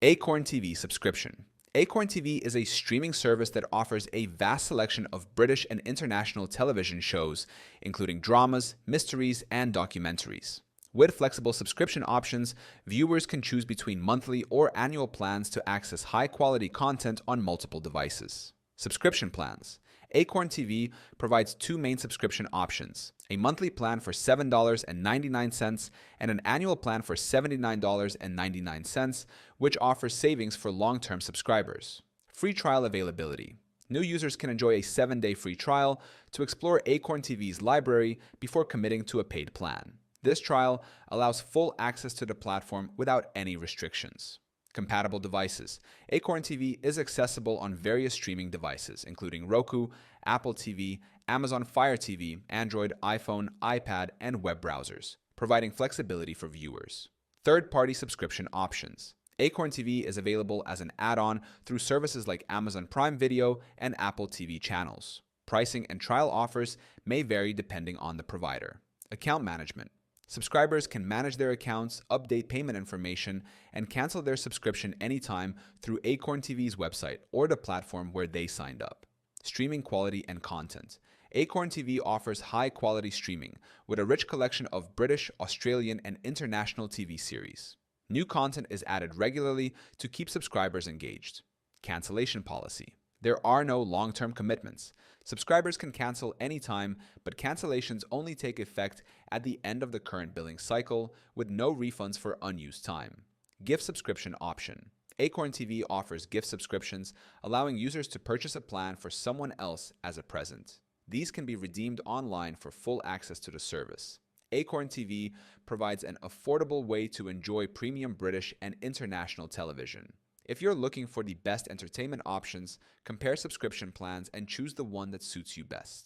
Acorn TV Subscription. Acorn TV is a streaming service that offers a vast selection of British and international television shows, including dramas, mysteries, and documentaries. With flexible subscription options, viewers can choose between monthly or annual plans to access high-quality content on multiple devices. Subscription plans. Acorn TV provides two main subscription options: a monthly plan for $7.99 and an annual plan for $79.99, which offers savings for long-term subscribers. Free trial availability. New users can enjoy a 7-day free trial to explore Acorn TV's library before committing to a paid plan. This trial allows full access to the platform without any restrictions. Compatible devices. Acorn TV is accessible on various streaming devices, including Roku, Apple TV, Amazon Fire TV, Android, iPhone, iPad, and web browsers, providing flexibility for viewers. Third-party subscription options. Acorn TV is available as an add-on through services like Amazon Prime Video and Apple TV channels. Pricing and trial offers may vary depending on the provider. Account management. Subscribers can manage their accounts, update payment information, and cancel their subscription anytime through Acorn TV's website or the platform where they signed up. Streaming quality and content. Acorn TV offers high-quality streaming with a rich collection of British, Australian, and international TV series. New content is added regularly to keep subscribers engaged. Cancellation policy. There are no long-term commitments. Subscribers can cancel anytime, but cancellations only take effect at the end of the current billing cycle, with no refunds for unused time. Gift subscription option. Acorn TV offers gift subscriptions, allowing users to purchase a plan for someone else as a present. These can be redeemed online for full access to the service. Acorn TV provides an affordable way to enjoy premium British and international television. If you're looking for the best entertainment options, compare subscription plans and choose the one that suits you best.